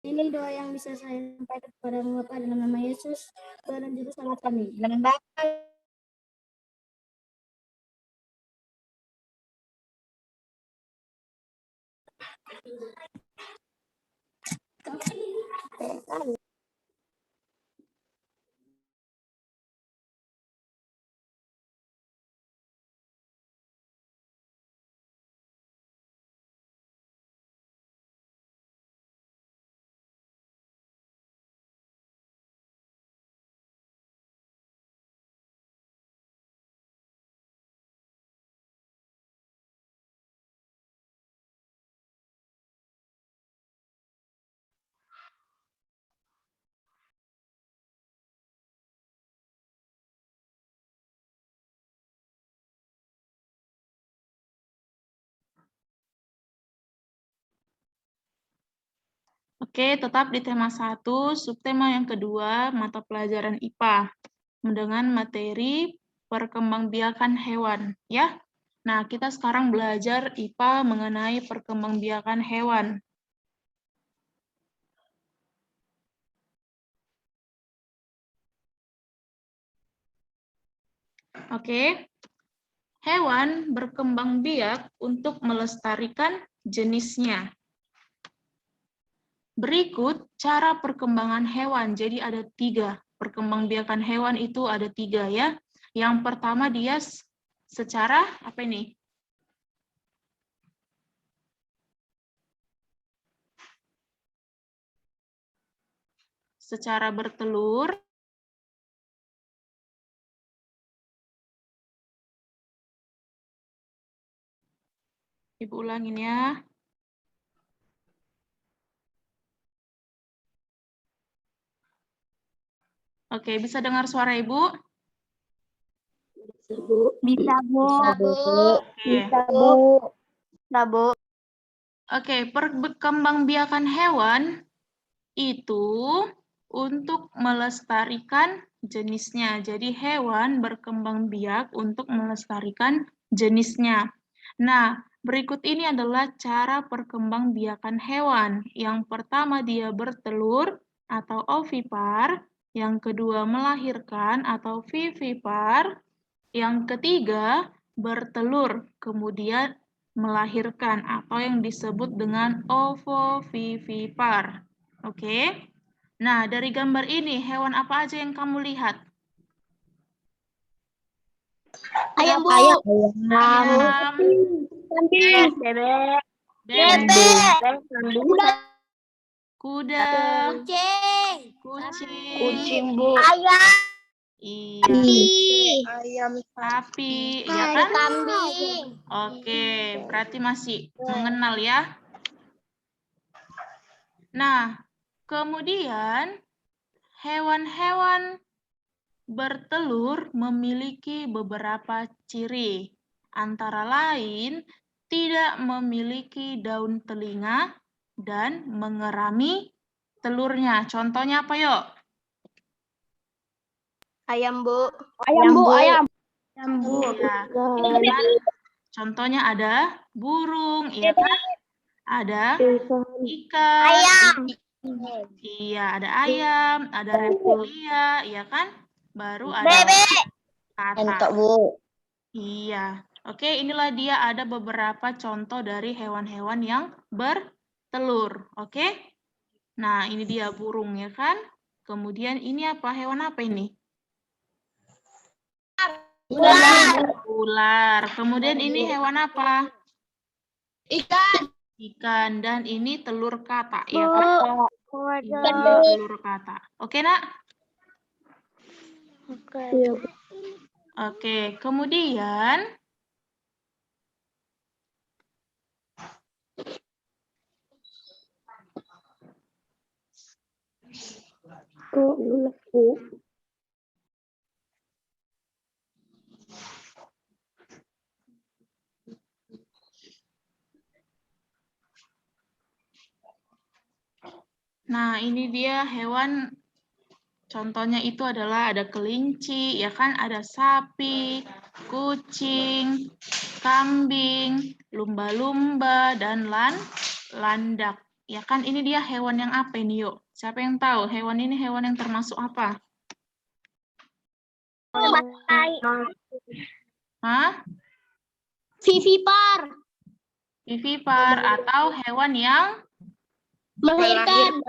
Ini doa yang bisa saya sampaikan kepada Bapak dalam nama Yesus, Tuhan dan Juru Selamat kami. Dalam nama Bapa. Oke, tetap di tema 1, subtema yang kedua, mata pelajaran IPA, dengan materi perkembangbiakan hewan, ya. Nah, kita sekarang belajar IPA mengenai perkembangbiakan hewan. Oke, hewan berkembang biak untuk melestarikan jenisnya. Berikut cara perkembangan hewan. Jadi ada 3. Perkembangbiakan hewan itu ada 3 ya. Yang pertama dia secara apa ini? Secara bertelur. Ibu ulangin ya. Oke, bisa dengar suara Ibu? Bisa, Bu. Bisa, Bu. Bisa, Bu. Bisa, Bu. Oke, perkembangbiakan hewan itu untuk melestarikan jenisnya. Jadi hewan berkembang biak untuk melestarikan jenisnya. Nah, berikut ini adalah cara perkembangbiakan hewan. Yang pertama dia bertelur atau ovipar, yang kedua melahirkan atau vivipar, yang ketiga bertelur kemudian melahirkan atau yang disebut dengan ovovivipar. Oke. Nah, dari gambar ini hewan apa aja yang kamu lihat? Ayam, Bu. Ayam, Kambing. Bebek. bebek, Kuda. kuda, kucing, Bu. Ayam. iya, Ayam. sapi, iya kan? Kambing. Oke, berarti masih mengenal ya. Nah, kemudian hewan-hewan bertelur memiliki beberapa ciri, antara lain tidak memiliki daun telinga dan mengerami telurnya. Contohnya apa yuk? Ayam, Bu. Ayam, Bu. Ayam. Ya, ini kan contohnya ada burung, ya kan? Ada ikan, Ayam. iya, ada ayam, ada reptilia, ya kan? Baru ada Bebek. kata. Bu. Iya. Oke, inilah dia ada beberapa contoh dari hewan-hewan yang bertelur. Oke? Nah, ini dia burung ya kan? Kemudian ini apa? Hewan apa ini? Ular. Kemudian ini hewan apa? Ikan. Ikan. Dan ini telur kata ya kan? Ini telur kata. Oke, Nak? Oke, kemudian Nah, ini dia hewan, contohnya itu adalah ada kelinci, ya kan, ada sapi, kucing, kambing, lumba-lumba, dan landak. Ya kan, ini dia hewan yang apa ini, yuk? Siapa yang tahu hewan ini hewan yang termasuk apa? Hah? Vivipar. Vivipar atau hewan yang Melahirkan.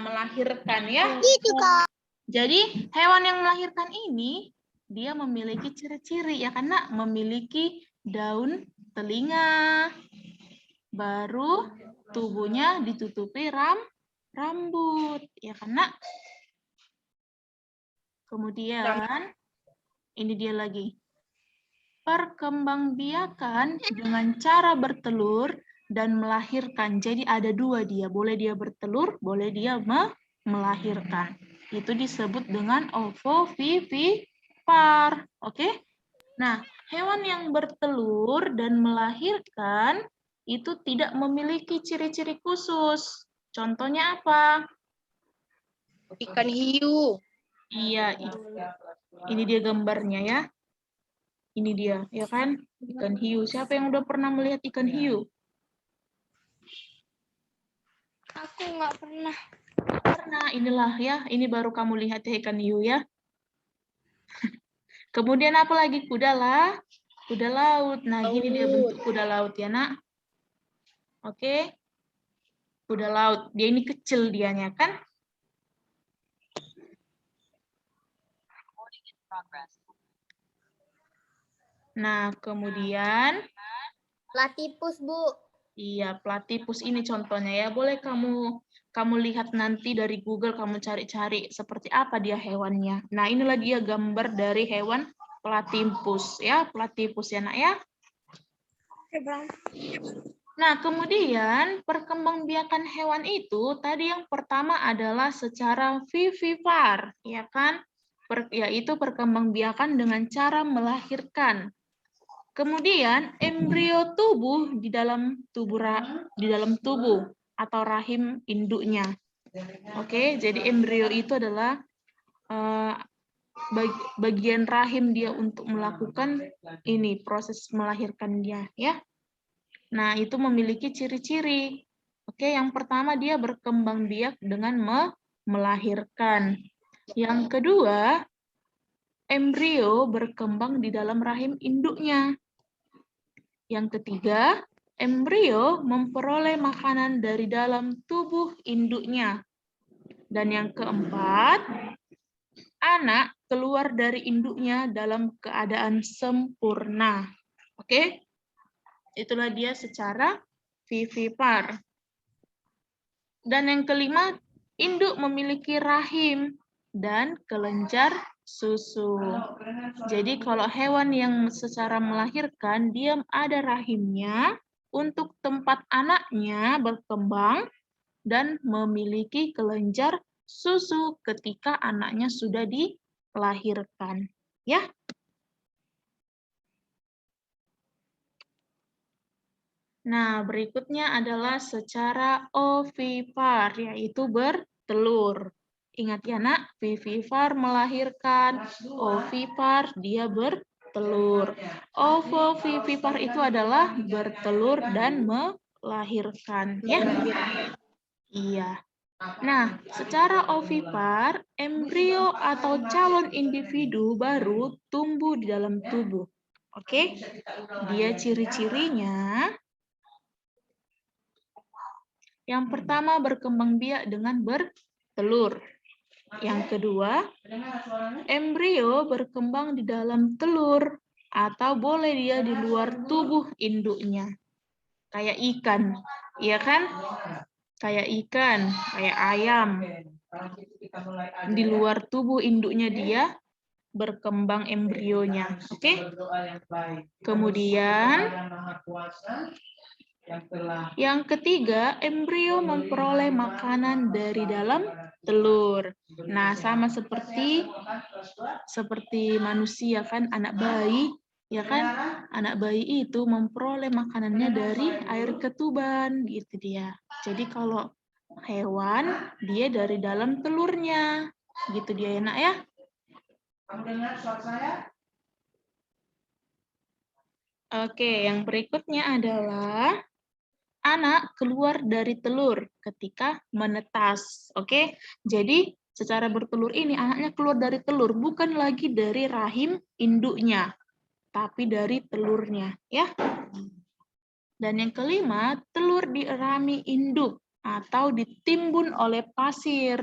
melahirkan ya. Itu Kak. Jadi hewan yang melahirkan ini dia memiliki ciri-ciri ya karena memiliki daun telinga, baru tubuhnya ditutupi rambut ya karena kemudian ini dia lagi perkembangbiakan dengan cara bertelur dan melahirkan. Jadi ada dua dia, boleh dia bertelur, boleh dia melahirkan. Itu disebut dengan ovovivipar. Oke? Nah, hewan yang bertelur dan melahirkan itu tidak memiliki ciri-ciri khusus. Contohnya apa? Ikan hiu. Iya, ini dia gambarnya ya. Ini dia, ya kan? Ikan hiu. Siapa yang udah pernah melihat ikan hiu? Aku nggak pernah. Pernah, inilah ya. Ini baru kamu lihat ya ikan hiu ya. Kemudian apa lagi? Kuda laut. Nah, gini dia bentuk kuda laut ya, Nak. Oke. Kuda laut. Dia ini kecil dianya kan? Nah, kemudian Platypus, Bu. iya, platypus ini contohnya ya. Boleh kamu lihat nanti dari Google, kamu cari-cari seperti apa dia hewannya. Nah, inilah dia gambar dari hewan platypus ya, platypus ya, Nak ya. Nah, kemudian perkembangbiakan hewan itu tadi yang pertama adalah secara vivipar, ya kan? Yaitu perkembangbiakan dengan cara melahirkan. Kemudian embrio tubuh di dalam tubuh atau rahim induknya. Oke, jadi embrio itu adalah bagian rahim dia untuk melakukan ini proses melahirkan dia, ya. Nah, itu memiliki ciri-ciri. Oke, yang pertama dia berkembang biak dengan melahirkan. Yang kedua, embrio berkembang di dalam rahim induknya. Yang ketiga, embrio memperoleh makanan dari dalam tubuh induknya. Dan yang keempat, anak keluar dari induknya dalam keadaan sempurna. Oke? Itulah dia secara vivipar. Dan yang kelima, induk memiliki rahim dan kelenjar susu. Jadi kalau hewan yang secara melahirkan, dia ada rahimnya untuk tempat anaknya berkembang dan memiliki kelenjar susu ketika anaknya sudah dilahirkan. Ya. Nah, berikutnya adalah secara ovipar, yaitu bertelur. Ingat ya, Nak, vivipar melahirkan, ovipar dia bertelur. Ovovivipar itu adalah bertelur dan melahirkan. Ya? Iya. Nah, secara ovipar, embrio atau calon individu baru tumbuh di dalam tubuh. Oke? Dia ciri-cirinya yang pertama berkembang biak dengan bertelur. Yang kedua, embrio berkembang di dalam telur atau boleh dia di luar tubuh induknya. Kayak ikan, iya kan? Kayak ikan, kayak ayam. Di luar tubuh induknya dia berkembang embrionya. Oke? Kemudian yang ketiga, embrio memperoleh makanan dari dalam telur. Nah, sama seperti manusia kan, anak bayi, ya kan? Anak bayi itu memperoleh makanannya dari air ketuban, gitu dia. Jadi kalau hewan, dia dari dalam telurnya. Gitu dia ya, Nak ya. Oke, yang berikutnya adalah anak keluar dari telur ketika menetas. Oke, jadi secara bertelur ini anaknya keluar dari telur, bukan lagi dari rahim induknya, tapi dari telurnya, ya. Dan yang kelima, telur dierami induk atau ditimbun oleh pasir.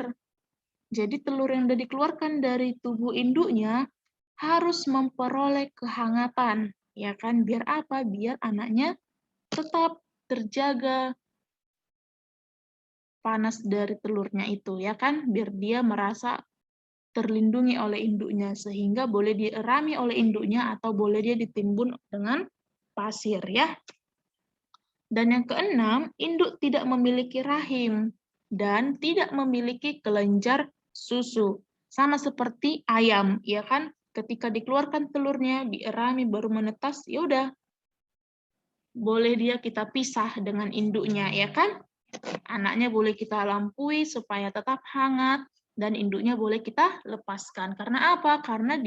Jadi telur yang sudah dikeluarkan dari tubuh induknya harus memperoleh kehangatan, ya kan? Biar apa? Biar anaknya tetap terjaga panas dari telurnya itu, ya kan? Biar dia merasa terlindungi oleh induknya, sehingga boleh dierami oleh induknya atau boleh dia ditimbun dengan pasir, ya. Dan yang keenam, induk tidak memiliki rahim dan tidak memiliki kelenjar susu. Sama seperti ayam, ya kan? Ketika dikeluarkan telurnya, dierami baru menetas, ya udah. Boleh dia kita pisah dengan induknya, ya kan? Anaknya boleh kita lampui supaya tetap hangat dan induknya boleh kita lepaskan. Karena apa? Karena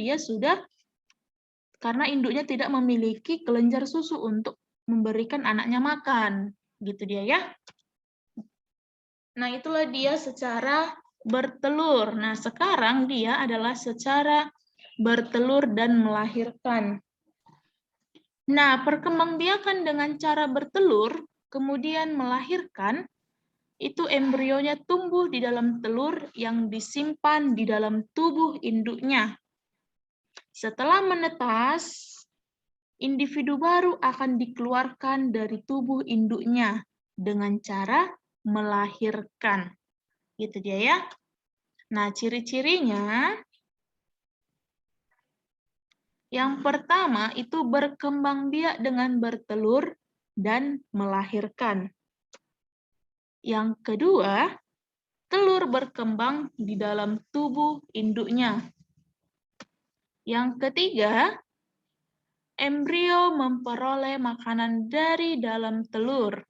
induknya tidak memiliki kelenjar susu untuk memberikan anaknya makan. Gitu dia ya. Nah, itulah dia secara bertelur. Nah, sekarang dia adalah secara bertelur dan melahirkan. Nah, perkembangbiakan dengan cara bertelur, kemudian melahirkan, itu embrionya tumbuh di dalam telur yang disimpan di dalam tubuh induknya. Setelah menetas, individu baru akan dikeluarkan dari tubuh induknya dengan cara melahirkan. Gitu dia ya. Nah, ciri-cirinya yang pertama itu berkembang biak dengan bertelur dan melahirkan. Yang kedua, telur berkembang di dalam tubuh induknya. Yang ketiga, embrio memperoleh makanan dari dalam telur.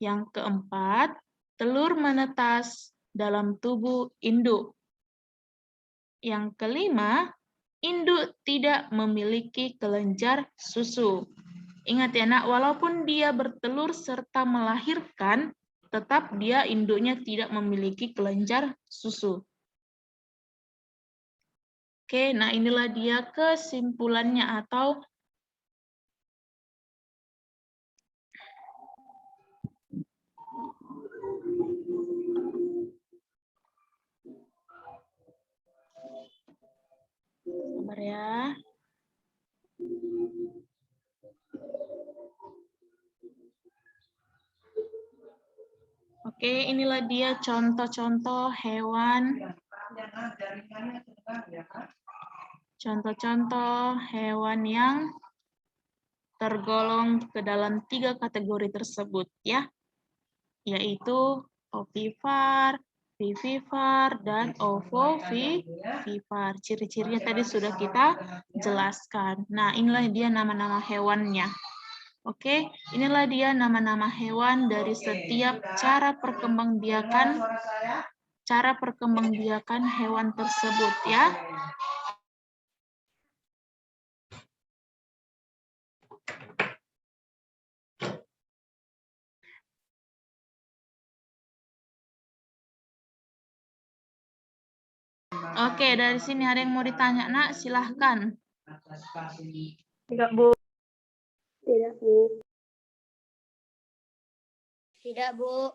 Yang keempat, telur menetas dalam tubuh induk. Yang kelima, induk tidak memiliki kelenjar susu. Ingat ya nak, walaupun dia bertelur serta melahirkan, tetap dia induknya tidak memiliki kelenjar susu. Oke, nah inilah dia kesimpulannya atau sabar ya. Oke, inilah dia contoh-contoh hewan. Contoh-contoh hewan yang tergolong ke dalam 3 kategori tersebut ya, yaitu ovipar, vivipar, dan ovovivipar. Ciri-cirinya tadi sudah kita jelaskan. Nah, inilah dia nama-nama hewannya. Oke, inilah dia nama-nama hewan dari setiap cara perkembangbiakan hewan tersebut ya. Oke, dari sini ada yang mau ditanya, Nak? Silahkan. Tidak, Bu. Tidak, Bu. Tidak, Bu.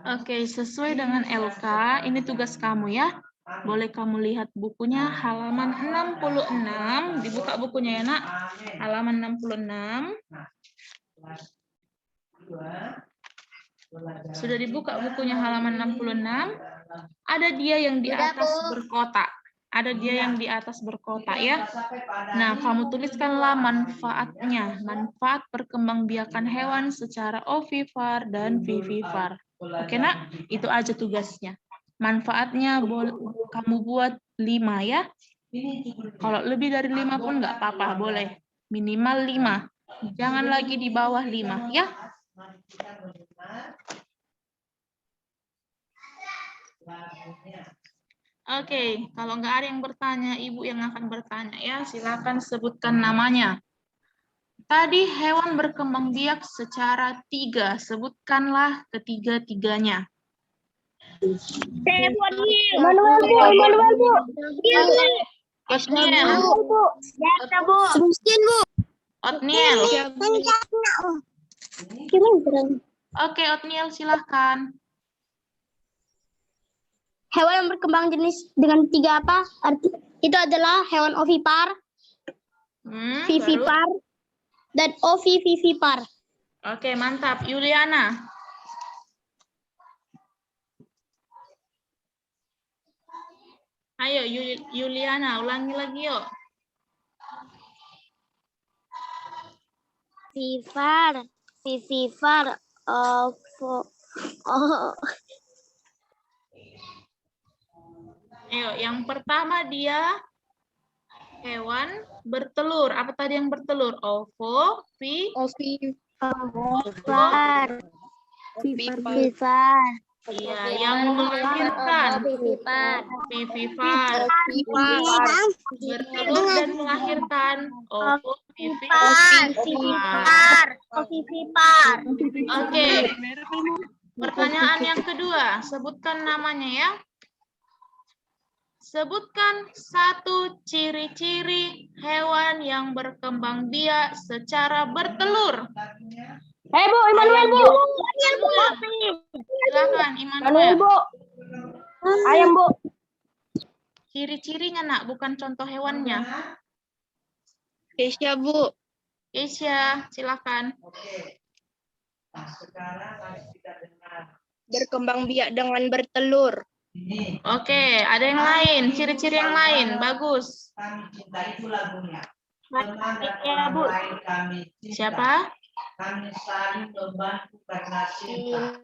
Oke, sesuai dengan LK, ini tugas kamu ya. Boleh kamu lihat bukunya halaman 66, dibuka bukunya ya, Nak. Halaman 66. Sudah dibuka bukunya halaman 66. Ada dia yang di atas berkotak. Ada dia yang di atas berkotak ya. Nah, kamu tuliskanlah manfaatnya. Manfaat perkembangbiakan hewan secara ovipar dan vivipar. Oke, Nak? Itu aja tugasnya. Manfaatnya kamu buat 5 ya. Kalau lebih dari 5 pun nggak apa-apa, boleh. Minimal 5. Jangan lagi di bawah 5 ya. Oke, kalau nggak ada yang bertanya, Ibu yang akan bertanya ya, silakan sebutkan namanya. Tadi hewan berkembang biak secara 3, sebutkanlah ketiga-tiganya. Manuel Bu. Otniel, Otniel. Oke, Otniel silahkan. Hewan yang berkembang jenis dengan 3 apa? Itu adalah hewan ovipar, Baru? vivipar, dan ovivivipar. Oke, mantap. Yuliana. Ayo, Yuliana, ulangi lagi yuk. Vivipar, Ayo, yang pertama dia hewan bertelur. Apa tadi yang bertelur? ovipar, Iya, yang melahirkan. Vivipar. Bertelur dan melahirkan. Ovipar. Oke. Pertanyaan yang kedua, sebutkan namanya ya. Sebutkan 1 ciri-ciri hewan yang berkembang biak secara bertelur. Bu, Immanuel Bu. Silakan, Immanuel. Bu. Ayam Bu. Ciri-cirinya nak, bukan contoh hewannya. Keisha, Bu. Keisha, silakan. Nah, sekarang harus kita dengar. Berkembang biak dengan bertelur. Oke, ada yang lain, ciri-ciri yang lain, bagus. Kami cinta itu lagunya. Ya, Bu. Kami cinta. Siapa? Kami saling membantu karena cinta.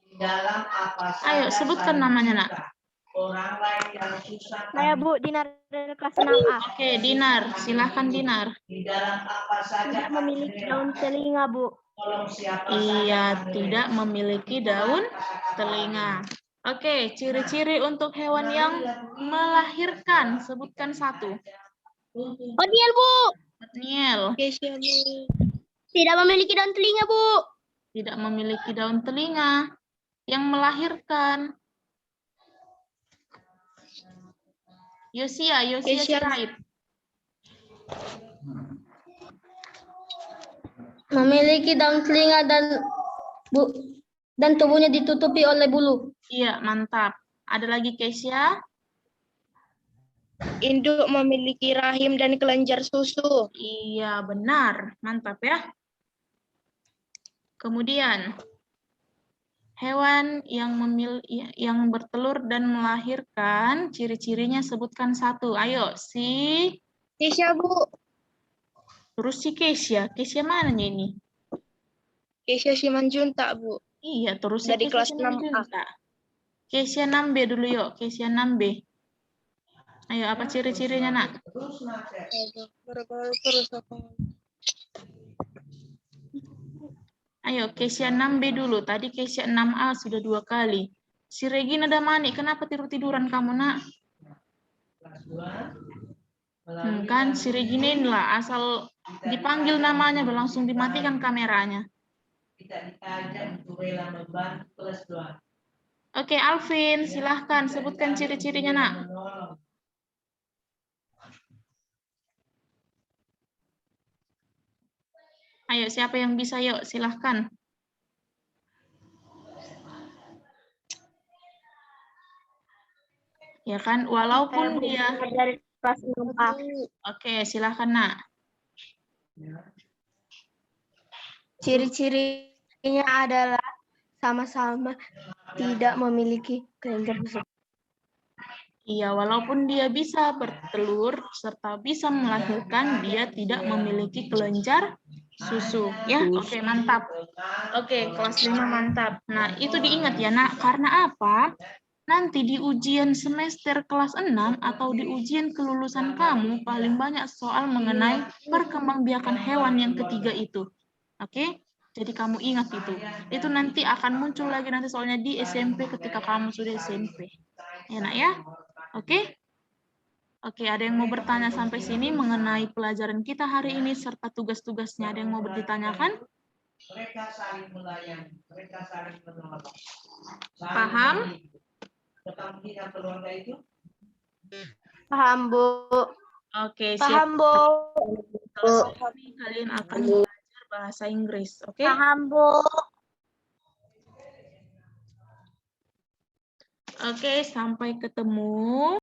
Di dalam apa saja. Ayo, sebutkan saling namanya, cinta. nak. Orang lain yang susah. Saya Bu, Dinar dari kelas 6A. Oke, Dinar, silakan Dinar. Di dalam apa saja. Tidak memiliki daun telinga, Bu. Tolong siapa Iya, saja. tidak memiliki daun telinga. Oke, ciri-ciri untuk hewan yang melahirkan. Sebutkan 1. Otniel Bu. Otniel, Keisha, Bu. Tidak memiliki daun telinga, Bu. tidak memiliki daun telinga. Yang melahirkan. Yosia Keisha. Sirait. Memiliki daun telinga dan tubuhnya ditutupi oleh bulu. Iya, mantap. Ada lagi Keisha? Induk memiliki rahim dan kelenjar susu. Iya, benar. Mantap ya. Kemudian, hewan yang bertelur dan melahirkan, ciri-cirinya sebutkan 1. Ayo, Keisha, Bu. terus si Keisha. Keisha mana ini? Keisha Simanjuntak, Bu. Iya, terus si Dari Keisha kelas 6A. Keisha 6B dulu yuk, Keisha 6B. Ayo, apa ciri-cirinya, nak? Terus Nate. Terus aku. Ayo, Keisha 6B dulu. Tadi Keisha 6A sudah 2 kali. Si Regina Damani, kenapa tidur-tiduran kamu, nak? Kelas 2. Kan si Regina inilah, asal dipanggil namanya, langsung dimatikan kameranya. Kita diajak untuk rela membantu kelas 2. Oke, Alvin, silahkan sebutkan ciri-cirinya, nak. Ayo, siapa yang bisa, yuk, silahkan. Ya kan, walaupun dia... Dari kelas 6A. Oke, silahkan, nak. Ciri-cirinya adalah sama-sama tidak memiliki kelenjar susu. Iya, walaupun dia bisa bertelur serta bisa melahirkan, dia tidak memiliki kelenjar susu. Ya, oke, mantap. Oke, kelas 5 mantap. Nah, itu diingat ya, nak. Karena apa? nanti di ujian semester kelas 6 atau di ujian kelulusan kamu paling banyak soal mengenai perkembangbiakan hewan yang ketiga itu. Oke? Jadi kamu ingat itu. Itu nanti akan muncul lagi nanti soalnya di SMP ketika kamu sudah SMP. Enak ya? Oke? Oke, ada yang mau bertanya sampai sini mengenai pelajaran kita hari ini serta tugas-tugasnya? Ada yang mau ditanyakan? Mereka saling melayani, mereka saling menolong. Paham? Tetap tidak keluarga itu. Paham, Bu. Oke, siap. Paham, Bu. Setelah ini kalian akan belajar bahasa Inggris, oke? Paham, Bu. Oke, sampai ketemu.